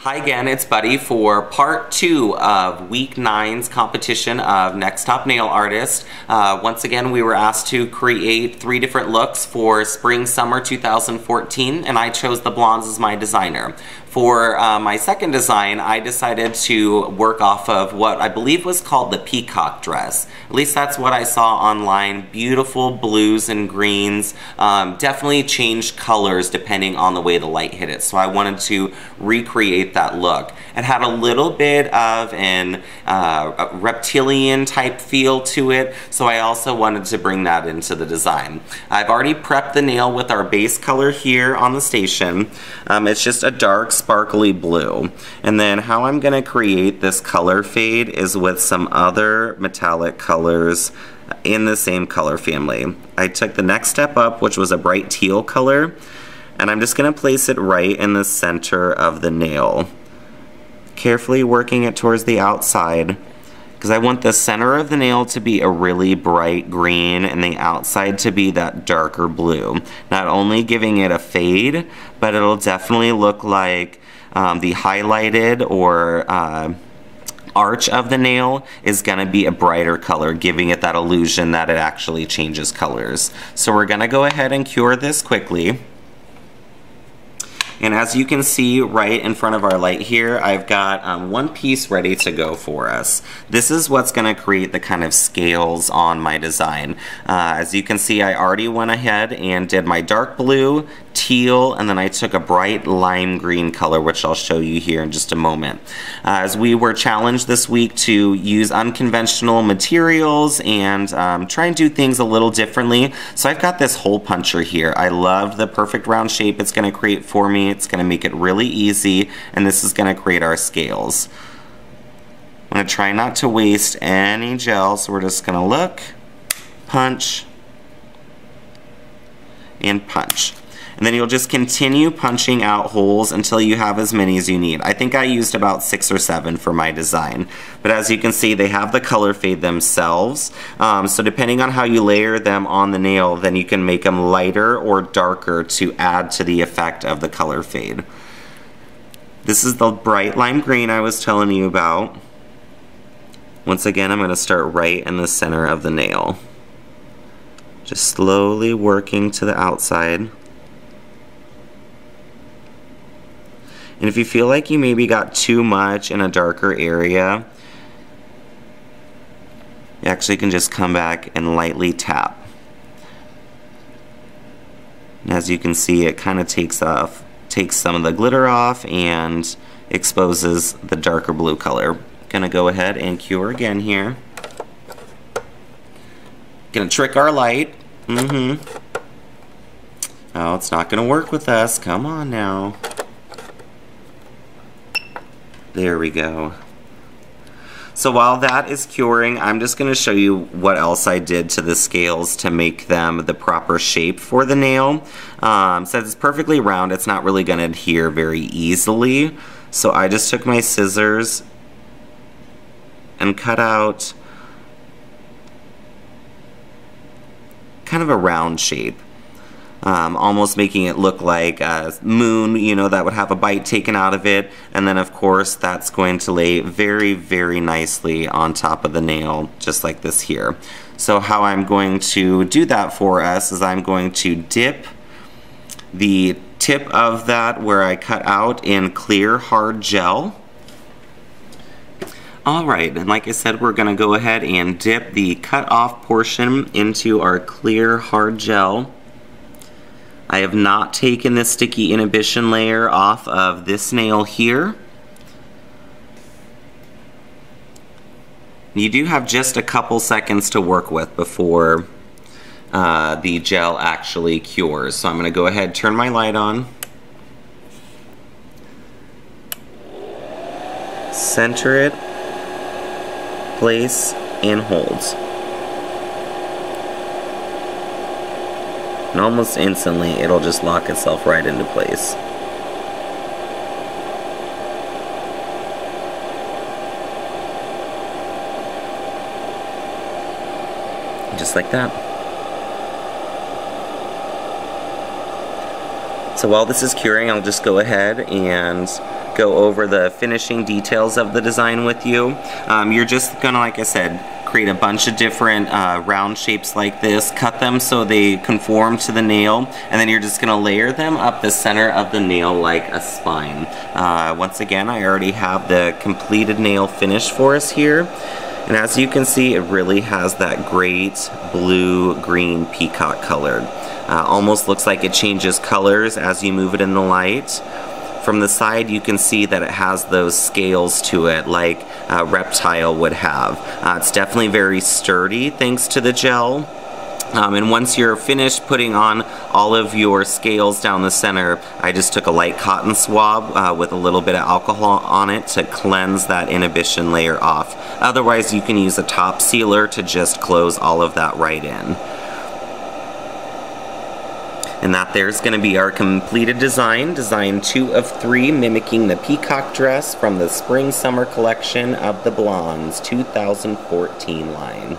Hi again, it's Buddy for part 2 of week 9's competition of Next Top Nail Artist. Once again, we were asked to create 3 different looks for spring-summer 2014, and I chose the blondes as my designer. For my second design, I decided to work off of what I believe was called the Peacock dress. At least that's what I saw online. Beautiful blues and greens. Definitely changed colors depending on the way the light hit it. So I wanted to recreate that look. It had a little bit of an reptilian type feel to it, so I also wanted to bring that into the design. I've already prepped the nail with our base color here on the station. It's just a dark sparkly blue. And then how I'm going to create this color fade is with some other metallic colors in the same color family. I took the next step up, which was a bright teal color, and I'm just going to place it right in the center of the nail, carefully working it towards the outside, because I want the center of the nail to be a really bright green and the outside to be that darker blue. Not only giving it a fade, but it'll definitely look like the highlighted or arch of the nail is going to be a brighter color, giving it that illusion that it actually changes colors. So we're going to go ahead and cure this quickly. And as you can see right in front of our light here, I've got one piece ready to go for us. This is what's going to create the kind of scales on my design. As you can see, I already went ahead and did my dark blue, teal, and then I took a bright lime green color, which I'll show you here in just a moment. As we were challenged this week to use unconventional materials and try and do things a little differently, so I've got this hole puncher here. I loved the perfect round shape it's going to create for me. It's going to make it really easy, and this is going to create our scales. I'm going to try not to waste any gel, so we're just going to look, punch, and punch. And then you'll just continue punching out holes until you have as many as you need. I think I used about 6 or 7 for my design. But as you can see, they have the color fade themselves. So depending on how you layer them on the nail, then you can make them lighter or darker to add to the effect of the color fade. This is the bright lime green I was telling you about. Once again, I'm going to start right in the center of the nail. Just slowly working to the outside. And if you feel like you maybe got too much in a darker area, you actually can just come back and lightly tap. And as you can see, it kind of takes some of the glitter off and exposes the darker blue color. Gonna go ahead and cure again here. Gonna trick our light. Oh, it's not gonna work with us. Come on now. There we go. So while that is curing, I'm just going to show you what else I did to the scales to make them the proper shape for the nail. Since it's perfectly round, it's not really going to adhere very easily. So I just took my scissors and cut out kind of a round shape. Almost making it look like a moon, you know, that would have a bite taken out of it. And then of course that's going to lay very, very nicely on top of the nail, just like this here. So how I'm going to do that for us is I'm going to dip the tip of that where I cut out in clear hard gel. Alright, and like I said, we're going to go ahead and dip the cut off portion into our clear hard gel. I have not taken the sticky inhibition layer off of this nail here. You do have just a couple seconds to work with before the gel actually cures. So I'm going to go ahead and turn my light on. Center it, place, and hold. And almost instantly, it'll just lock itself right into place. Just like that. So while this is curing, I'll just go ahead and go over the finishing details of the design with you. You're just gonna, like I said, create a bunch of different round shapes like this, cut them so they conform to the nail, and then you're just gonna layer them up the center of the nail like a spine. Once again, I already have the completed nail finished for us here. And as you can see, it really has that great blue-green peacock color. Almost looks like it changes colors as you move it in the light. From the side, you can see that it has those scales to it like a reptile would have. It's definitely very sturdy thanks to the gel. And once you're finished putting on all of your scales down the center, I just took a light cotton swab with a little bit of alcohol on it to cleanse that inhibition layer off. Otherwise, you can use a top sealer to just close all of that right in. And that there's going to be our completed design, design 2 of 3, mimicking the peacock dress from the Spring Summer collection of the Blondes 2014 line.